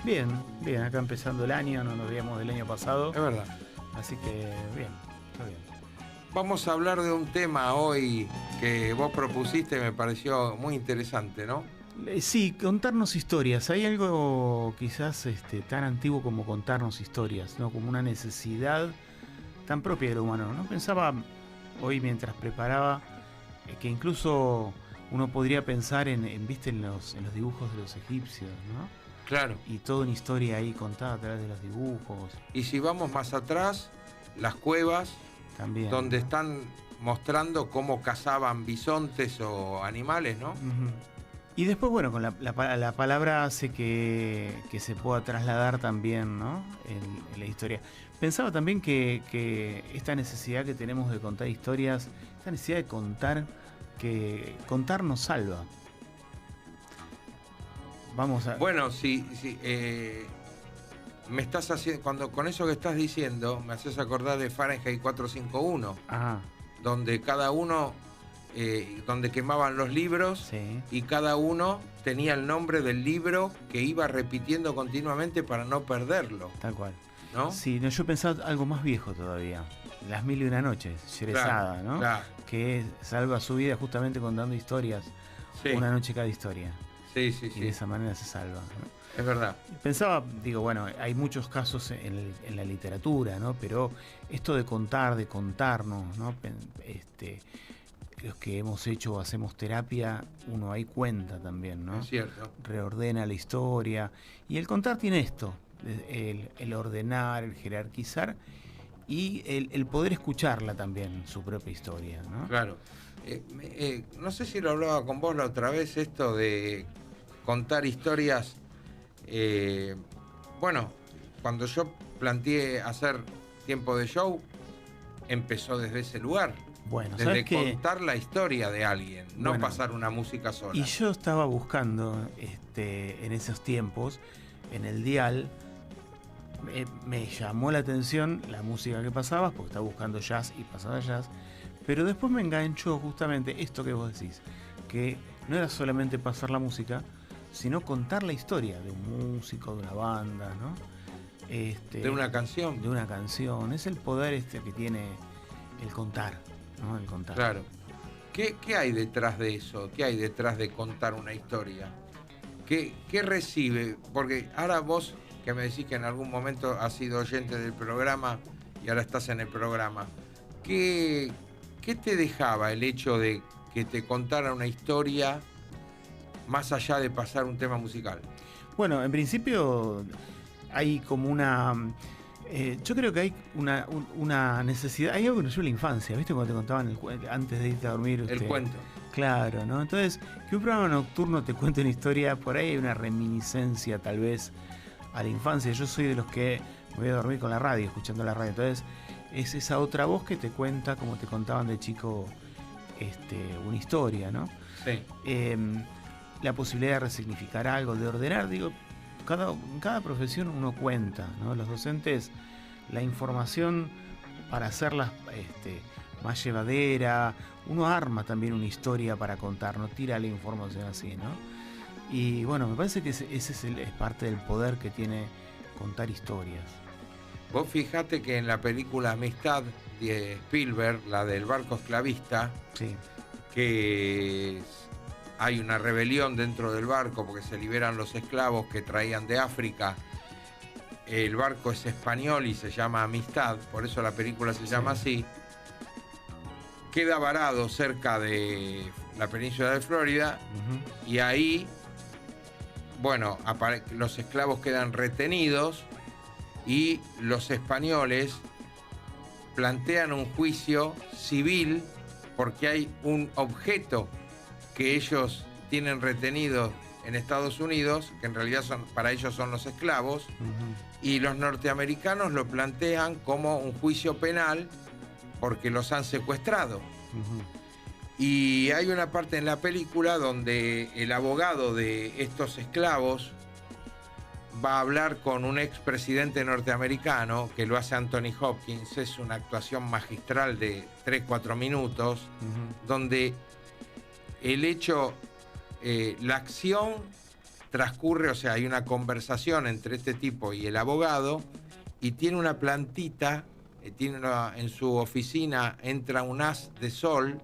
Bien, bien, acá empezando el año, no nos veíamos del año pasado, Es verdad. así que bien, está bien. Vamos a hablar de un tema hoy que vos propusiste, me pareció muy interesante, ¿no? Sí, contarnos historias. Hay algo quizás tan antiguo como contarnos historias, ¿no? Como una necesidad tan propia del humano, ¿no? Pensaba hoy mientras preparaba que incluso uno podría pensar ¿viste? En los dibujos de los egipcios, ¿no? Claro. Y toda una historia ahí contada a través de los dibujos Y si vamos más atrás, las cuevas, también, donde ¿no? están mostrando cómo cazaban bisontes o animales, ¿no? Ujú. Y después, bueno, con la palabra hace que se pueda trasladar también, ¿no? En la historia. Pensaba también que esta necesidad que tenemos de contar historias, esta necesidad de contar, que contar nos salva. Vamos a... Bueno, me estás haciendo, cuando con eso que estás diciendo, me haces acordar de Fahrenheit 451, Ah, donde cada uno, donde quemaban los libros sí, y cada uno tenía el nombre del libro que iba repitiendo continuamente para no perderlo, tal cual. ¿no? Sí, no, yo pensaba algo más viejo todavía. Las mil y una noches, Claro, Sherezada, ¿no? claro. Que salva su vida justamente contando historias, Sí, una noche cada historia. sí, sí, Y de sí. esa manera se salva, ¿no? Es verdad. Pensaba, digo, bueno, hay muchos casos en la literatura, ¿no? Pero esto de contar, de contarnos, ¿no? Los que hemos hecho o hacemos terapia, uno ahí cuenta también, ¿no? Es cierto. Reordena la historia. Y el contar tiene esto, el ordenar, el jerarquizar y el poder escucharla también, su propia historia, ¿no? Claro. No sé si lo hablaba con vos la otra vez, esto de contar historias. eh, bueno, cuando yo planteé hacer tiempo de show, empezó desde ese lugar. Bueno, ¿sabes Desde qué? contar la historia de alguien, no Bueno, pasar una música y sola. yo estaba buscando en esos tiempos, en el dial, me llamó la atención la música que pasabas, porque estaba buscando jazz y pasaba jazz, pero después me enganchó justamente esto que vos decís, que no era solamente pasar la música, sino contar la historia de un músico, de una banda, ¿no? De una canción. De una canción. Es el poder que tiene el contar, ¿no? El contar. Claro. ¿Qué hay detrás de eso? ¿Qué hay detrás de contar una historia? ¿Qué recibe? Porque ahora vos, que me decís que en algún momento has sido oyente del programa y ahora estás en el programa, ¿qué te dejaba el hecho de que te contara una historia más allá de pasar un tema musical? Bueno, en principio hay como una... yo creo que hay una necesidad, hay algo que nos lleva a la infancia, ¿viste? Cuando te contaban antes de irte a dormir. El cuento. Claro, ¿no? Entonces, que un programa nocturno te cuente una historia, por ahí hay una reminiscencia tal vez a la infancia. Yo soy de los que me voy a dormir con la radio, escuchando la radio. Entonces, es esa otra voz que te cuenta, como te contaban de chico, una historia, ¿no? Sí. La posibilidad de resignificar algo, de ordenar, digo, en cada profesión uno cuenta, ¿no? Los docentes, la información para hacerla más llevadera, uno arma también una historia para contar, no tira la información así, ¿no? Y bueno, me parece que ese es parte del poder que tiene contar historias. Vos fijate que en la película Amistad de Spielberg, la del barco esclavista, Sí. que hay una rebelión dentro del barco porque se liberan los esclavos que traían de África. El barco es español y se llama Amistad, por eso la película se llama así. Queda varado cerca de la península de Florida. Uh-huh. Y ahí, bueno, los esclavos quedan retenidos y los españoles plantean un juicio civil porque hay un objeto que ellos tienen retenido en Estados Unidos, que en realidad para ellos son los esclavos, y los norteamericanos lo plantean como un juicio penal porque los han secuestrado. Y hay una parte en la película donde el abogado de estos esclavos va a hablar con un expresidente norteamericano, que lo hace Anthony Hopkins. Es una actuación magistral de 3-4 minutos, donde el hecho, la acción transcurre, o sea, hay una conversación entre este tipo y el abogado, y tiene una plantita, en su oficina entra un haz de sol,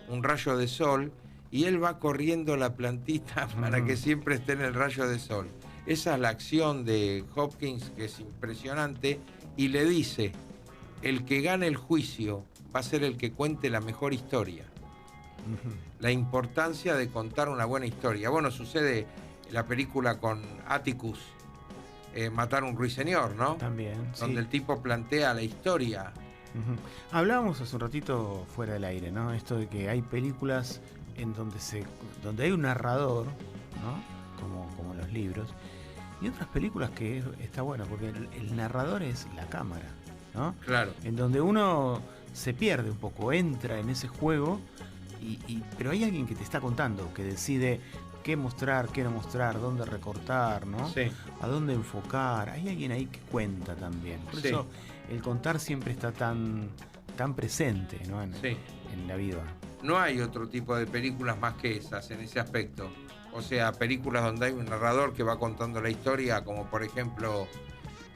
un rayo de sol, y él va corriendo la plantita para que siempre esté en el rayo de sol. Esa es la acción de Hopkins, que es impresionante, y le dice, el que gane el juicio va a ser el que cuente la mejor historia. La importancia de contar una buena historia. Bueno, sucede en la película con Atticus, Matar a un ruiseñor, ¿no? También, donde el tipo plantea la historia. Hablábamos hace un ratito fuera del aire, ¿no? Esto de que hay películas en donde hay un narrador, ¿no? Como los libros, y otras películas que está bueno, porque el narrador es la cámara, ¿no? Claro. En donde uno se pierde un poco, entra en ese juego, pero hay alguien que te está contando, que decide qué mostrar, qué no mostrar, dónde recortar, ¿no? Sí. A dónde enfocar. Hay alguien ahí que cuenta también. Por Sí. eso el contar siempre está tan presente, ¿no? En la vida. No hay otro tipo de películas más que esas en ese aspecto. O sea, películas donde hay un narrador que va contando la historia, como por ejemplo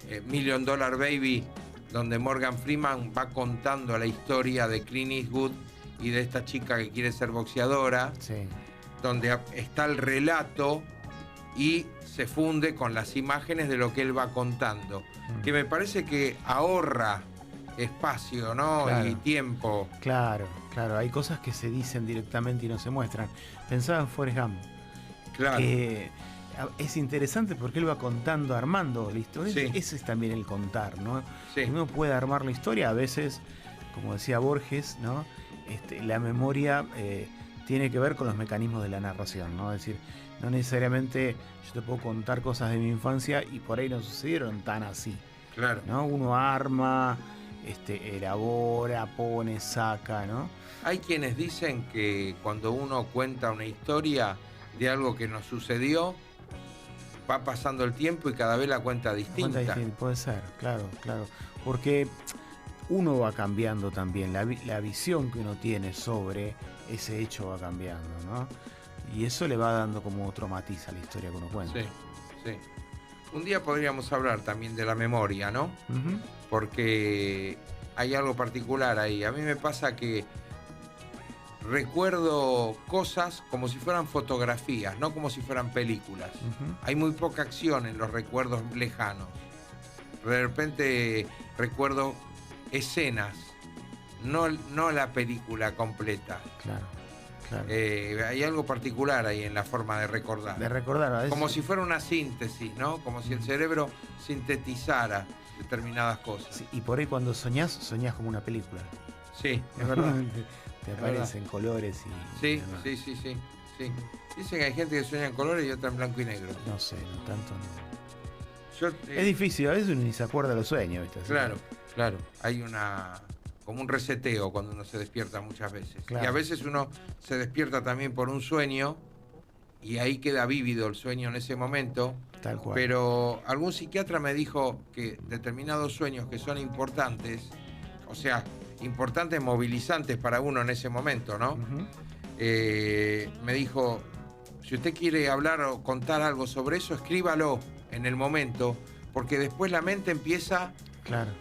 $1 Million Baby, donde Morgan Freeman va contando la historia de Clint Eastwood y de esta chica que quiere ser boxeadora, Sí. donde está el relato y se funde con las imágenes de lo que él va contando, que me parece que ahorra espacio, ¿no? Claro. Y tiempo. Claro, hay cosas que se dicen directamente y no se muestran. Pensaba en Forrest Gump, Claro. que es interesante porque él va contando, armando la historia. Sí. Ese es también el contar, ¿no? Sí. Uno puede armar la historia, a veces, como decía Borges, ¿no? La memoria tiene que ver con los mecanismos de la narración, ¿no? Es decir, no necesariamente yo te puedo contar cosas de mi infancia y por ahí no sucedieron tan así, Claro. ¿no? Uno arma, elabora, pone, saca, ¿no? Hay quienes dicen que cuando uno cuenta una historia de algo que nos sucedió, va pasando el tiempo y cada vez la cuenta distinta. Puede ser, claro, porque uno va cambiando también, la visión que uno tiene sobre ese hecho va cambiando, ¿no? Y eso le va dando como otro matiz a la historia que uno cuenta. Sí. Un día podríamos hablar también de la memoria, ¿no? Uh-huh. Porque hay algo particular ahí. A mí me pasa que recuerdo cosas como si fueran fotografías, no como si fueran películas. Uh-huh. Hay muy poca acción en los recuerdos lejanos. De repente recuerdo escenas, no la película completa. Claro. Hay algo particular ahí en la forma de recordar. De recordar, a veces. Como si fuera una síntesis, ¿no? Como si el cerebro sintetizara determinadas cosas. Sí, y por ahí cuando soñás como una película. Sí, es verdad. Te aparecen colores y... Sí. demás. Sí. Dicen que hay gente que sueña en colores y otra en blanco y negro. No sé, no tanto no. Yo, Es difícil, a veces uno ni se acuerda de los sueños, ¿viste? Así Claro. Hay como un reseteo cuando uno se despierta muchas veces. Claro. Y a veces uno se despierta también por un sueño y ahí queda vívido el sueño en ese momento. Tal cual. Pero algún psiquiatra me dijo que determinados sueños que son importantes, o sea, importantes, movilizantes para uno en ese momento, ¿no? Uh-huh. Me dijo, si usted quiere hablar o contar algo sobre eso, escríbalo en el momento, porque después la mente empieza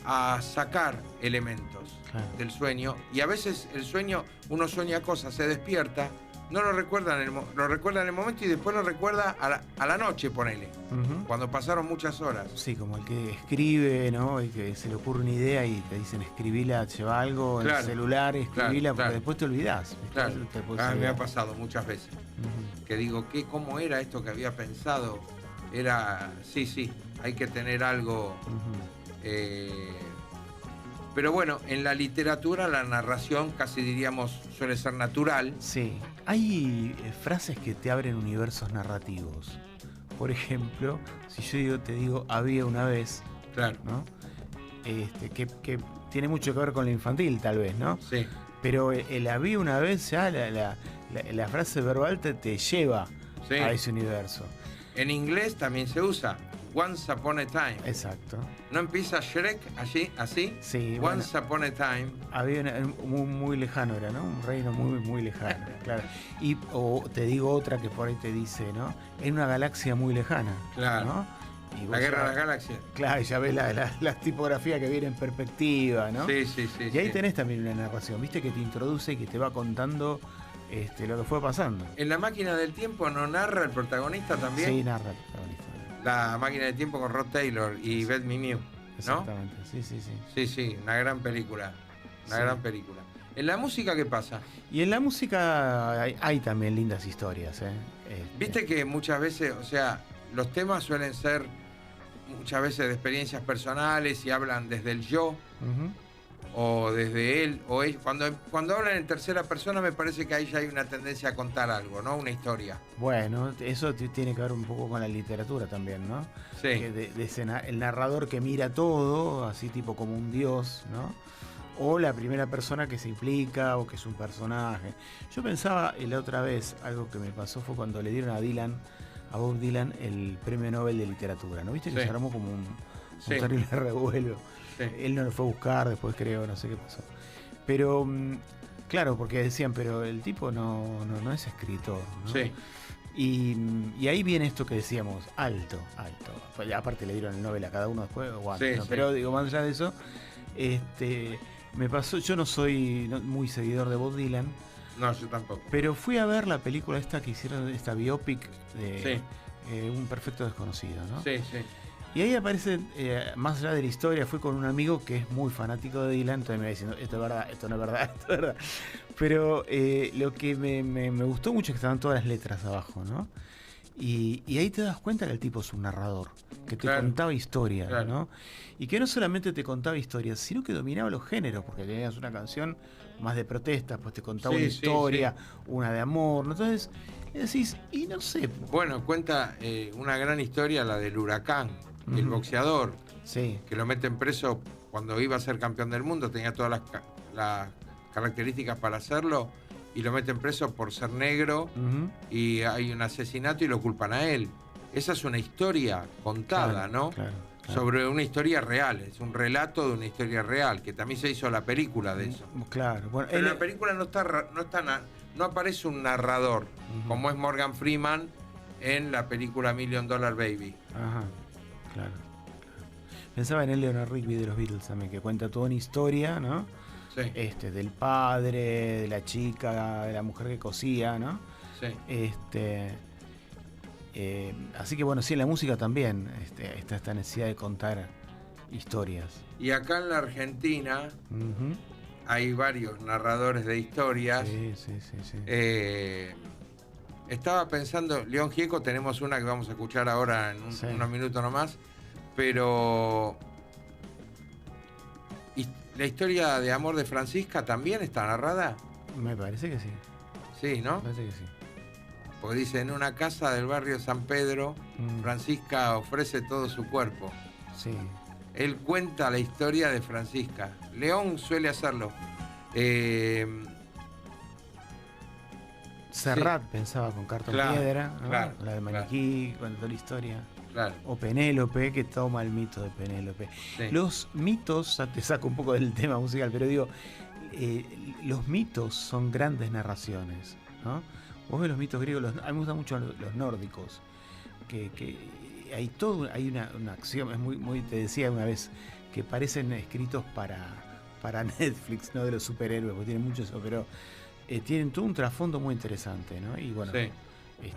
a sacar elementos del sueño, y a veces el sueño, uno sueña cosas, se despierta, no lo recuerda lo recuerda en el momento y después lo recuerda a la noche, ponele, cuando pasaron muchas horas. Sí, como el que escribe, ¿no? Y que se le ocurre una idea y te dicen escribila, lleva algo en el celular, escribila, porque después te olvidás. Claro, me ha pasado muchas veces. Que digo, ¿cómo era esto que había pensado? Era, sí, hay que tener algo... Pero bueno, en la literatura la narración casi diríamos suele ser natural. Sí, hay frases que te abren universos narrativos. Por ejemplo, si yo te digo había una vez, claro, ¿no? Que tiene mucho que ver con lo infantil tal vez, ¿no? Sí. Pero el había una vez ya la frase verbal te lleva a ese universo. En inglés también se usa Once Upon a Time. Exacto. ¿No empieza Shrek allí, así? Sí. Once Upon a Time. Había muy lejano era, ¿no? Un reino muy lejano, claro. Y o te digo otra que por ahí te dice, ¿no? En una galaxia muy lejana. Claro. ¿no? Y La Guerra de las Galaxias. Claro, ya ves la tipografía que viene en perspectiva, ¿no? Sí. Y ahí tenés también una narración, ¿viste? Que te introduce y que te va contando lo que fue pasando. ¿En La Máquina del Tiempo no narra el protagonista también? Sí, narra el protagonista. La Máquina del Tiempo con Rod Taylor y Beth Mew, ¿no? Exactamente, sí. Sí, una gran película. Gran película. ¿En la música qué pasa? Y en la música hay también lindas historias, ¿eh? Viste que muchas veces, o sea, los temas suelen ser muchas veces de experiencias personales y hablan desde el yo, o desde él, o él. Cuando hablan en tercera persona me parece que ahí ya hay una tendencia a contar algo, ¿no? Una historia. Bueno, eso tiene que ver un poco con la literatura también, ¿no? Sí. El narrador que mira todo, así tipo como un dios, ¿no? O la primera persona que se implica o que es un personaje. Yo pensaba la otra vez, algo que me pasó fue cuando le dieron a Bob Dylan el premio Nobel de literatura, ¿no? ¿Viste que se armó como un terrible revuelo? Sí. Él no lo fue a buscar después, creo, no sé qué pasó. Pero, claro, porque decían, pero el tipo no es escritor, ¿no? Sí. Y ahí viene esto que decíamos, alto. Pues, aparte le dieron el Nobel a cada uno después, ¿no? Pero digo, más allá de eso, me pasó, yo no soy muy seguidor de Bob Dylan. No, yo tampoco. Pero fui a ver la película esta que hicieron, esta biopic de Un Perfecto Desconocido, ¿no? Sí. Y ahí aparece, más allá de la historia, fui con un amigo que es muy fanático de Dylan, entonces me va diciendo, esto es verdad, esto no es verdad, esto es verdad. Pero lo que me gustó mucho es que estaban todas las letras abajo, ¿no? Y ahí te das cuenta que el tipo es un narrador, que te contaba historias, ¿no? Y que no solamente te contaba historias, sino que dominaba los géneros, porque tenías una canción más de protesta, pues te contaba una historia, una de amor, ¿no? Entonces decís, y no sé. Bueno, cuenta una gran historia, la del Huracán, el boxeador, que lo meten preso cuando iba a ser campeón del mundo, tenía todas las características para hacerlo, y lo meten preso por ser negro, y hay un asesinato y lo culpan a él. Esa es una historia contada, ¿no? Claro. Sobre una historia real, es un relato de una historia real, que también se hizo la película de eso. Claro. Bueno, pero en la película no aparece un narrador, como es Morgan Freeman en la película $1 Million Baby. Ajá, claro. Pensaba en Eleanor Rigby de los Beatles también, que cuenta toda una historia, ¿no? Sí. Del padre, de la chica, de la mujer que cosía, ¿no? Sí. Así que bueno, sí, en la música también está esta necesidad de contar historias. Y acá en la Argentina hay varios narradores de historias. Sí. Estaba pensando, León Gieco, tenemos una que vamos a escuchar ahora en unos minutos nomás, pero ¿la historia de amor de Francisca también está narrada? Me parece que sí. Sí, ¿no? Me parece que sí. Porque dice, en una casa del barrio San Pedro, Francisca ofrece todo su cuerpo. Sí. Él cuenta la historia de Francisca. León suele hacerlo. Serrat pensaba con Cartón Piedra, ¿no? La de Maniquí, cuenta la historia. Claro. O Penélope, que toma el mito de Penélope. Sí. Los mitos, te saco un poco del tema musical, pero digo, los mitos son grandes narraciones, ¿no? Vos ves los mitos griegos, a mí me gustan mucho los nórdicos, que hay una acción, es muy, te decía una vez, que parecen escritos para Netflix, no de los superhéroes, porque tienen mucho eso, pero tienen todo un trasfondo muy interesante, ¿no? Y bueno, qué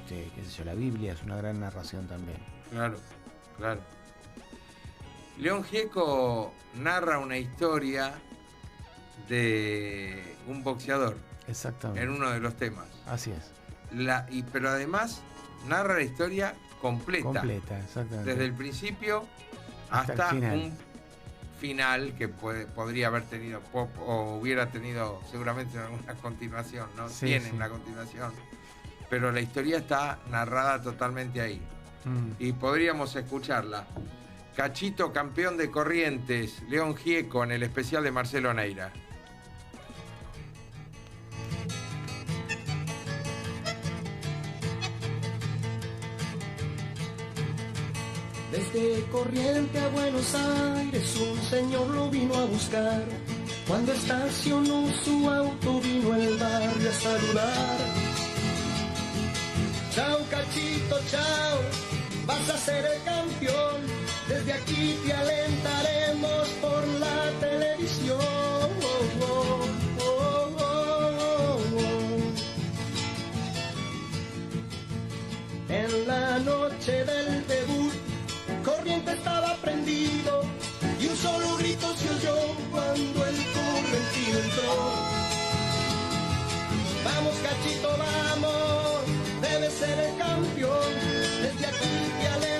sé yo, la Biblia es una gran narración también. Claro. León Gieco narra una historia de un boxeador. Exactamente. En uno de los temas. Así es. Pero además narra la historia completa. Completa, exactamente. Desde el principio hasta un final que podría haber tenido o hubiera tenido seguramente una continuación, ¿no? Tiene una continuación. Pero la historia está narrada totalmente ahí. Y podríamos escucharla. Cachito, campeón de Corrientes, León Gieco, en el especial de Marcelo Neira. Desde Desde Corriente a Buenos Aires un señor lo vino a buscar. Cuando estacionó su auto vino el barrio a saludar. Chao Cachito, chao, vas a ser el campeón. Desde aquí te alentaremos por la televisión. En la noche del debut, Corriente estaba prendido y un solo grito se oyó cuando el correntino entró. Vamos Cachito, vamos, debes ser el campeón. Desde aquí te alentaremos